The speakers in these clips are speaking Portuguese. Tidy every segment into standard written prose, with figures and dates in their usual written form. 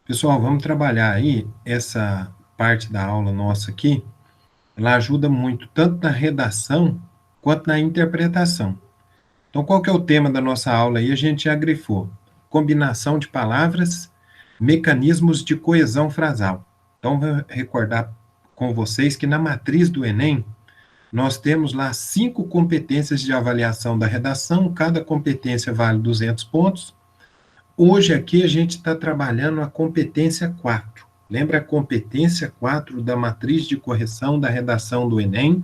Pessoal, vamos trabalhar aí essa parte da aula nossa aqui. Ela ajuda muito, tanto na redação quanto na interpretação. Então, qual que é o tema da nossa aula aí? A gente já grifou. Combinação de palavras, mecanismos de coesão frasal. Então, vou recordar com vocês que na matriz do Enem, nós temos lá 5 competências de avaliação da redação, cada competência vale 200 pontos. Hoje aqui a gente está trabalhando a competência 4. Lembra a competência 4 da matriz de correção da redação do Enem?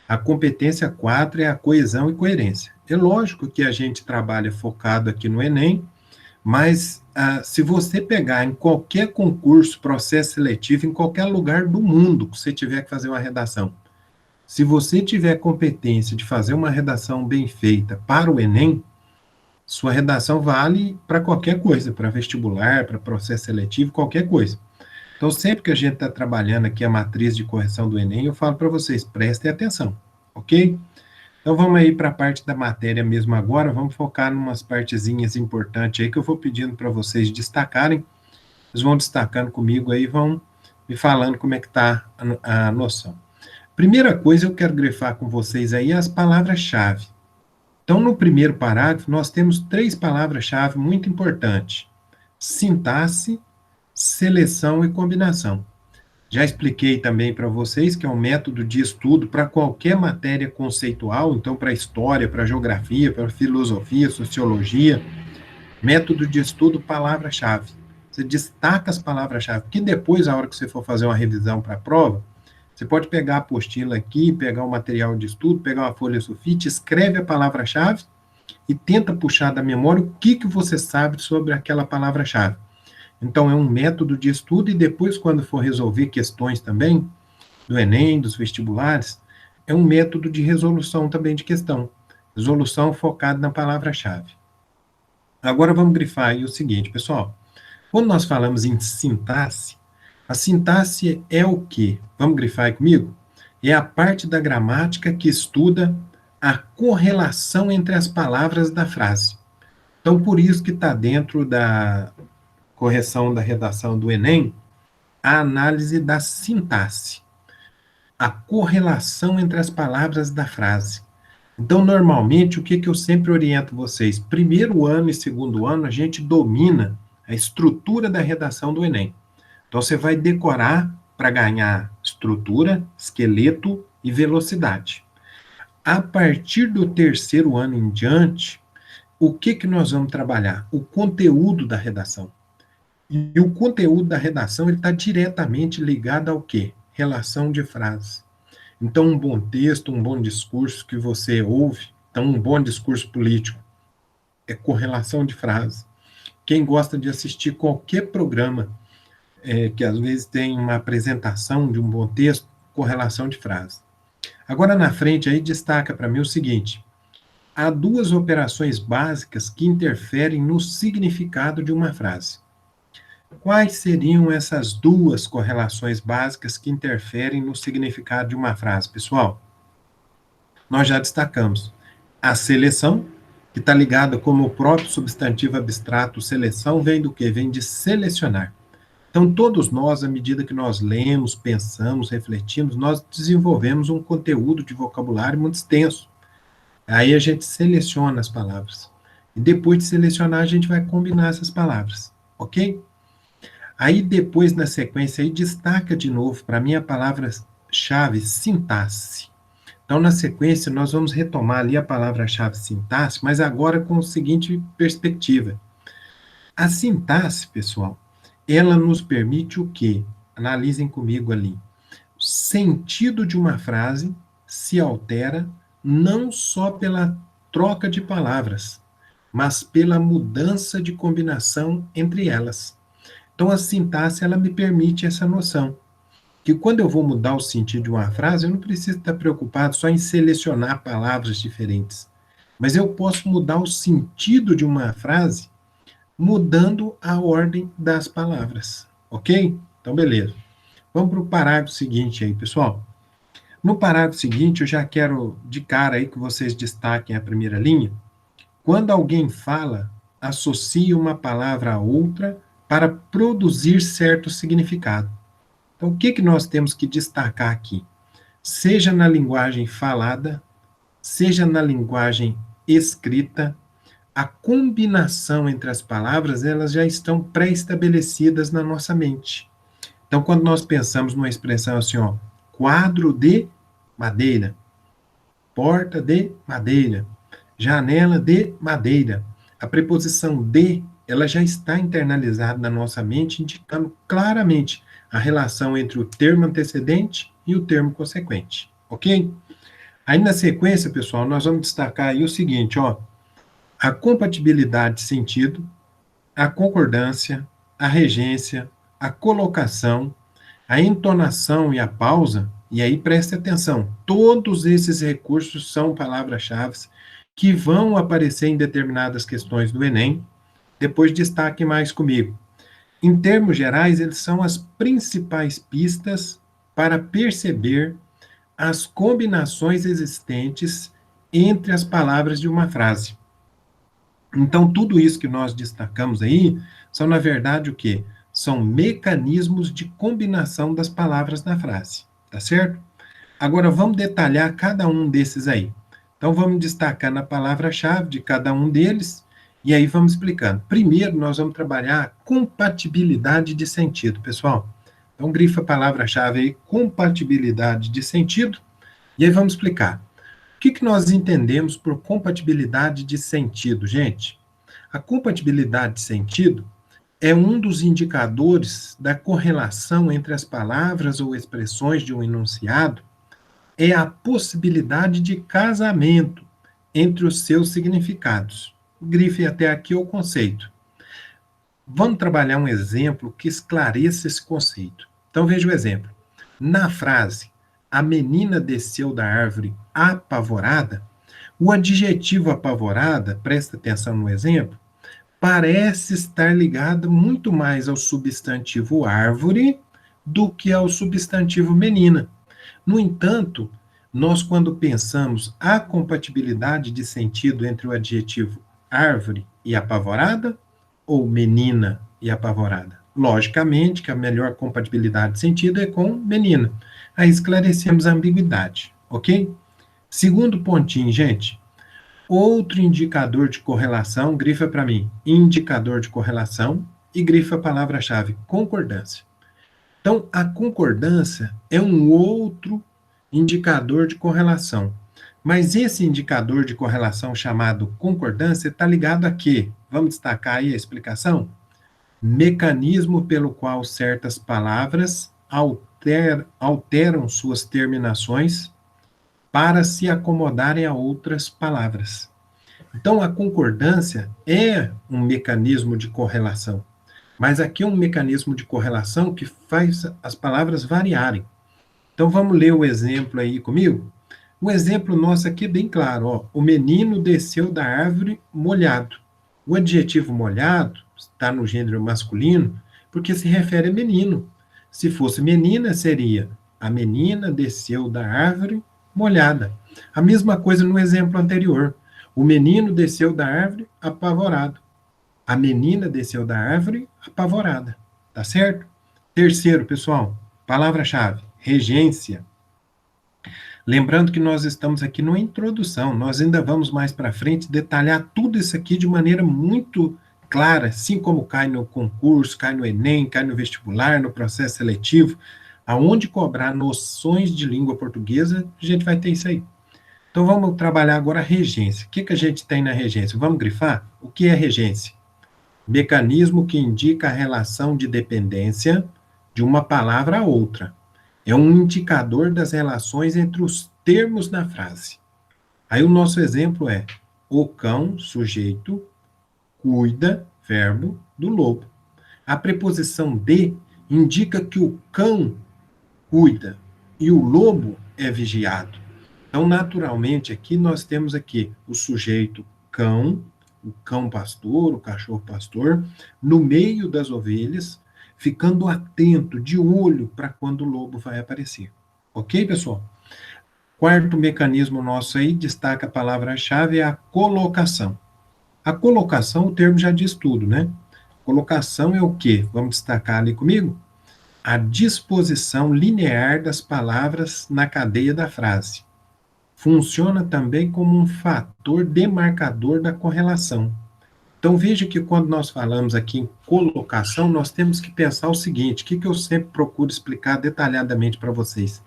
A competência 4 é a coesão e coerência. É lógico que a gente trabalha focado aqui no Enem, mas se você pegar em qualquer concurso, processo seletivo, em qualquer lugar do mundo que você tiver que fazer uma redação, se você tiver competência de fazer uma redação bem feita para o Enem, sua redação vale para qualquer coisa, para vestibular, para processo seletivo, qualquer coisa. Então, sempre que a gente está trabalhando aqui a matriz de correção do Enem, eu falo para vocês, prestem atenção, ok? Então, vamos aí para a parte da matéria mesmo agora, vamos focar em umas partezinhas importantes aí que eu vou pedindo para vocês destacarem, vocês vão destacando comigo aí, vão me falando como é que está a noção. Primeira coisa, eu quero grifar com vocês aí as palavras-chave. Então, no primeiro parágrafo, nós temos 3 palavras-chave muito importantes: sintaxe, seleção e combinação. Já expliquei também para vocês que é um método de estudo para qualquer matéria conceitual, então para história, para geografia, para filosofia, sociologia, método de estudo palavra-chave. Você destaca as palavras-chave, que depois, a hora que você for fazer uma revisão para a prova, você pode pegar a apostila aqui, pegar o material de estudo, pegar uma folha sulfite, escreve a palavra-chave e tenta puxar da memória o que você sabe sobre aquela palavra-chave. Então, é um método de estudo e depois, quando for resolver questões também, do Enem, dos vestibulares, é um método de resolução também de questão. Resolução focada na palavra-chave. Agora, vamos grifar aí o seguinte, pessoal. Quando nós falamos em sintaxe, a sintaxe é o quê? Vamos grifar aí comigo? É a parte da gramática que estuda a correlação entre as palavras da frase. Então, por isso que está dentro da correção da redação do Enem, a análise da sintaxe, a correlação entre as palavras da frase. Então, normalmente, o que eu sempre oriento vocês? Primeiro ano e segundo ano, a gente domina a estrutura da redação do Enem. Então, você vai decorar para ganhar estrutura, esqueleto e velocidade. A partir do terceiro ano em diante, o que nós vamos trabalhar? O conteúdo da redação. E o conteúdo da redação está diretamente ligado ao quê? Relação de frases. Então, um bom texto, um bom discurso que você ouve, então um bom discurso político, é correlação de frases. Quem gosta de assistir qualquer programa que às vezes tem uma apresentação de um bom texto, correlação de frases. Agora, na frente, aí destaca para mim o seguinte: há 2 operações básicas que interferem no significado de uma frase. Quais seriam essas 2 correlações básicas que interferem no significado de uma frase, pessoal? Nós já destacamos a seleção, que está ligada como o próprio substantivo abstrato seleção, vem do quê? Vem de selecionar. Então, todos nós, à medida que nós lemos, pensamos, refletimos, nós desenvolvemos um conteúdo de vocabulário muito extenso. Aí a gente seleciona as palavras. E depois de selecionar, a gente vai combinar essas palavras, ok? Aí depois, na sequência, aí destaca de novo para mim a palavra-chave sintaxe. Então, na sequência, nós vamos retomar ali a palavra-chave sintaxe, mas agora com a seguinte perspectiva. A sintaxe, pessoal, ela nos permite o quê? Analisem comigo ali. O sentido de uma frase se altera não só pela troca de palavras, mas pela mudança de combinação entre elas. Então, a sintaxe, ela me permite essa noção, que quando eu vou mudar o sentido de uma frase, eu não preciso estar preocupado só em selecionar palavras diferentes, mas eu posso mudar o sentido de uma frase mudando a ordem das palavras, ok? Então, beleza. Vamos para o parágrafo seguinte aí, pessoal. No parágrafo seguinte, eu já quero de cara aí que vocês destaquem a primeira linha. Quando alguém fala, associe uma palavra a outra para produzir certo significado. Então, o que, que nós temos que destacar aqui? Seja na linguagem falada, seja na linguagem escrita, a combinação entre as palavras, elas já estão pré-estabelecidas na nossa mente. Então, quando nós pensamos numa expressão assim, ó, quadro de madeira, porta de madeira, janela de madeira, a preposição de, ela já está internalizada na nossa mente, indicando claramente a relação entre o termo antecedente e o termo consequente, ok? Aí, na sequência, pessoal, nós vamos destacar aí o seguinte, ó, a compatibilidade de sentido, a concordância, a regência, a colocação, a entonação e a pausa, e aí preste atenção, todos esses recursos são palavras-chave que vão aparecer em determinadas questões do Enem, depois destaque mais comigo. Em termos gerais, eles são as principais pistas para perceber as combinações existentes entre as palavras de uma frase. Então, tudo isso que nós destacamos aí são, na verdade, o quê? São mecanismos de combinação das palavras na frase, tá certo? Agora, vamos detalhar cada um desses aí. Então, vamos destacar na palavra-chave de cada um deles, e aí vamos explicando. Primeiro, nós vamos trabalhar a compatibilidade de sentido, pessoal. Então, grifa a palavra-chave aí, compatibilidade de sentido, e aí vamos explicar. O que nós entendemos por compatibilidade de sentido, gente? A compatibilidade de sentido é um dos indicadores da correlação entre as palavras ou expressões de um enunciado, é a possibilidade de casamento entre os seus significados. Grife até aqui o conceito. Vamos trabalhar um exemplo que esclareça esse conceito. Então veja o exemplo. Na frase, a menina desceu da árvore apavorada, o adjetivo apavorada, presta atenção no exemplo, parece estar ligado muito mais ao substantivo árvore do que ao substantivo menina. No entanto, nós, quando pensamos a compatibilidade de sentido entre o adjetivo árvore e apavorada, ou menina e apavorada? Logicamente que a melhor compatibilidade de sentido é com menina. Aí esclarecemos a ambiguidade, ok? Segundo pontinho, gente. Outro indicador de correlação, grifa para mim, indicador de correlação, e grifa a palavra-chave, concordância. Então, a concordância é um outro indicador de correlação. Mas esse indicador de correlação chamado concordância está ligado a quê? Vamos destacar aí a explicação? Mecanismo pelo qual certas palavras alteram suas terminações para se acomodarem a outras palavras. Então, a concordância é um mecanismo de correlação, mas aqui é um mecanismo de correlação que faz as palavras variarem. Então, vamos ler o exemplo aí comigo? O exemplo nosso aqui é bem claro, ó. O menino desceu da árvore molhado. O adjetivo molhado está no gênero masculino porque se refere a menino. Se fosse menina, seria a menina desceu da árvore molhada. A mesma coisa no exemplo anterior. O menino desceu da árvore apavorado. A menina desceu da árvore apavorada. Tá certo? Terceiro, pessoal, palavra-chave, regência. Lembrando que nós estamos aqui numa introdução, nós ainda vamos mais para frente detalhar tudo isso aqui de maneira muito clara, assim como cai no concurso, cai no Enem, cai no vestibular, no processo seletivo, aonde cobrar noções de língua portuguesa, a gente vai ter isso aí. Então vamos trabalhar agora a regência. O que a gente tem na regência? Vamos grifar? O que é regência? Mecanismo que indica a relação de dependência de uma palavra a outra. É um indicador das relações entre os termos da frase. Aí o nosso exemplo é: o cão, sujeito, cuida, verbo, do lobo. A preposição de indica que o cão cuida e o lobo é vigiado. Então, naturalmente, aqui nós temos aqui o sujeito cão, o cão pastor, o cachorro pastor, no meio das ovelhas, ficando atento, de olho, para quando o lobo vai aparecer. Ok, pessoal? Quarto mecanismo nosso aí, destaca a palavra-chave, é a colocação. A colocação, o termo já diz tudo, né? Colocação é o quê? Vamos destacar ali comigo? A disposição linear das palavras na cadeia da frase. Funciona também como um fator demarcador da correlação. Então, veja que quando nós falamos aqui em colocação, nós temos que pensar o seguinte, o que eu sempre procuro explicar detalhadamente para vocês.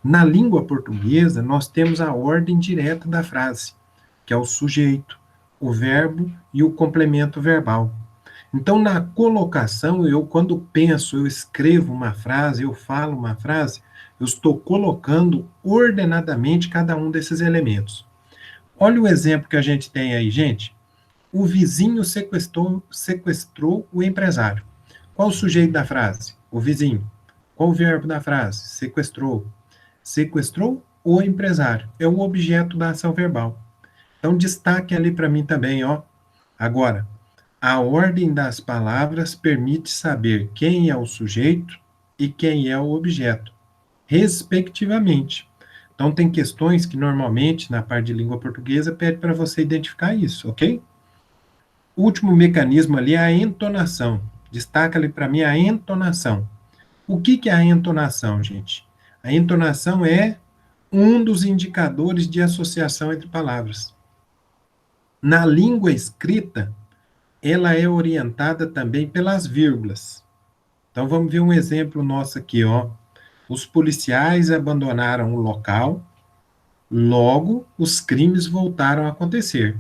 Na língua portuguesa, nós temos a ordem direta da frase, que é o sujeito, o verbo e o complemento verbal. Então, na colocação, quando penso, eu escrevo uma frase, eu falo uma frase, eu estou colocando ordenadamente cada um desses elementos. Olha o exemplo que a gente tem aí, gente. O vizinho sequestrou o empresário. Qual o sujeito da frase? O vizinho. Qual o verbo da frase? Sequestrou. Sequestrou o empresário. É o objeto da ação verbal. Então, destaque ali para mim também, ó. Agora, a ordem das palavras permite saber quem é o sujeito e quem é o objeto, respectivamente. Então, tem questões que normalmente, na parte de língua portuguesa, pede para você identificar isso, ok? O último mecanismo ali é a entonação. Destaca ali para mim a entonação. O que é a entonação, gente? A entonação é um dos indicadores de associação entre palavras. Na língua escrita, ela é orientada também pelas vírgulas. Então, vamos ver um exemplo nosso aqui, ó. Os policiais abandonaram o local, logo os crimes voltaram a acontecer.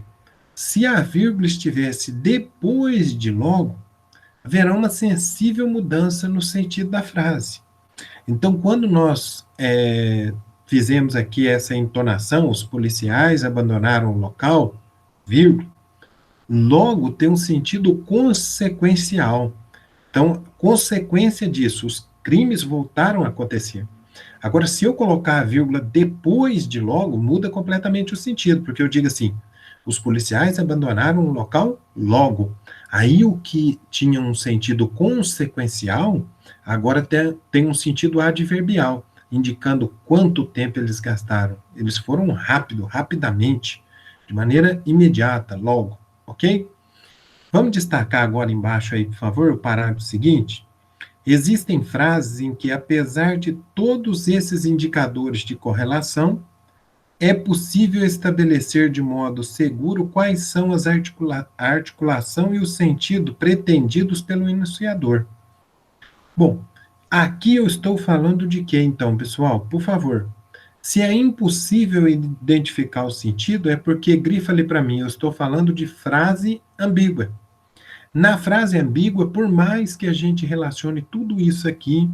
Se a vírgula estivesse depois de logo, haverá uma sensível mudança no sentido da frase. Então, quando nós fizemos aqui essa entonação, os policiais abandonaram o local, vírgula, logo tem um sentido consequencial. Então, consequência disso, os crimes voltaram a acontecer. Agora, se eu colocar a vírgula depois de logo, muda completamente o sentido, porque eu digo assim, os policiais abandonaram o local logo. Aí o que tinha um sentido consequencial, agora tem um sentido adverbial, indicando quanto tempo eles gastaram. Eles foram rapidamente, de maneira imediata, logo, ok? Vamos destacar agora embaixo aí, por favor, o parágrafo seguinte. Existem frases em que, apesar de todos esses indicadores de correlação, é possível estabelecer de modo seguro quais são a articulação e o sentido pretendidos pelo enunciador. Bom, aqui eu estou falando de quê, então, pessoal? Por favor, se é impossível identificar o sentido, é porque, grifa ali para mim, eu estou falando de frase ambígua. Na frase ambígua, por mais que a gente relacione tudo isso aqui,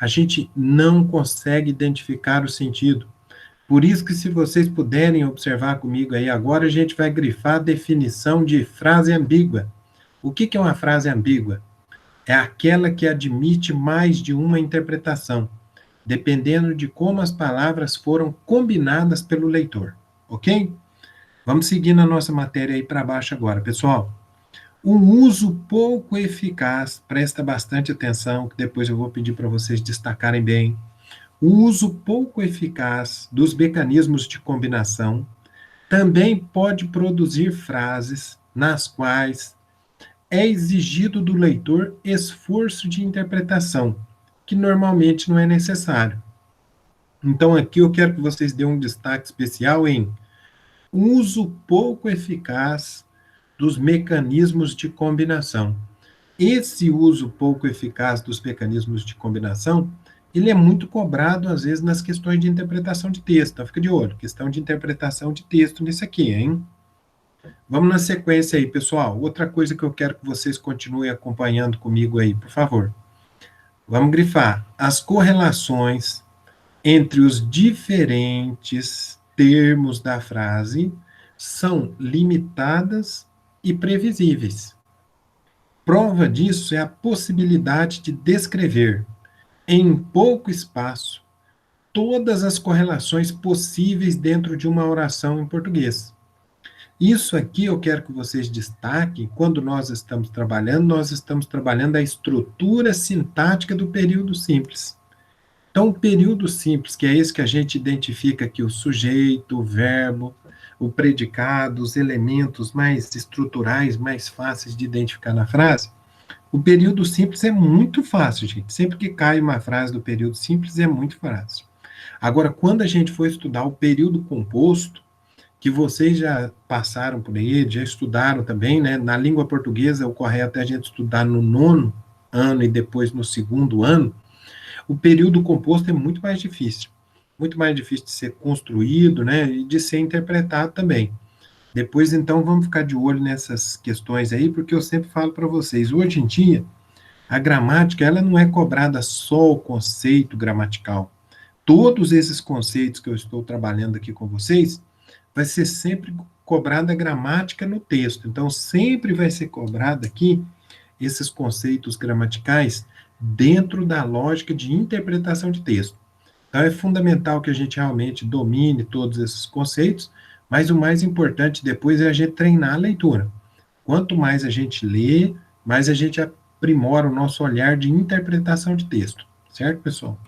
a gente não consegue identificar o sentido. Por isso que, se vocês puderem observar comigo aí agora, a gente vai grifar a definição de frase ambígua. O que é uma frase ambígua? É aquela que admite mais de uma interpretação, dependendo de como as palavras foram combinadas pelo leitor, ok? Vamos seguir na nossa matéria aí para baixo agora, pessoal. O uso pouco eficaz, presta bastante atenção, que depois eu vou pedir para vocês destacarem bem. O uso pouco eficaz dos mecanismos de combinação também pode produzir frases nas quais é exigido do leitor esforço de interpretação, que normalmente não é necessário. Então, aqui eu quero que vocês dêem um destaque especial em uso pouco eficaz dos mecanismos de combinação. Esse uso pouco eficaz dos mecanismos de combinação, ele é muito cobrado, às vezes, nas questões de interpretação de texto. Então, fica de olho, questão de interpretação de texto nisso aqui, hein? Vamos na sequência aí, pessoal. Outra coisa que eu quero que vocês continuem acompanhando comigo aí, por favor. Vamos grifar as correlações entre os diferentes termos da frase são limitadas e previsíveis. Prova disso é a possibilidade de descrever, em pouco espaço, todas as correlações possíveis dentro de uma oração em português. Isso aqui eu quero que vocês destaquem, quando nós estamos trabalhando a estrutura sintática do período simples. Então, o período simples, que é esse que a gente identifica aqui, o sujeito, o verbo, o predicado, os elementos mais estruturais, mais fáceis de identificar na frase, O período simples é muito fácil, gente. Sempre que cai uma frase do período simples é muito fácil. Agora, quando a gente for estudar o período composto, que vocês já passaram por ele, já estudaram também, né? Na língua portuguesa, o correto é a gente estudar no nono ano e depois no segundo ano. O período composto é muito mais difícil de ser construído, né? E de ser interpretado também. Depois, então, vamos ficar de olho nessas questões aí, porque eu sempre falo para vocês, hoje em dia, a gramática, ela não é cobrada só o conceito gramatical. Todos esses conceitos que eu estou trabalhando aqui com vocês, vai ser sempre cobrada a gramática no texto. Então, sempre vai ser cobrado aqui esses conceitos gramaticais dentro da lógica de interpretação de texto. Então, é fundamental que a gente realmente domine todos esses conceitos, mas o mais importante depois é a gente treinar a leitura. Quanto mais a gente lê, mais a gente aprimora o nosso olhar de interpretação de texto. Certo, pessoal?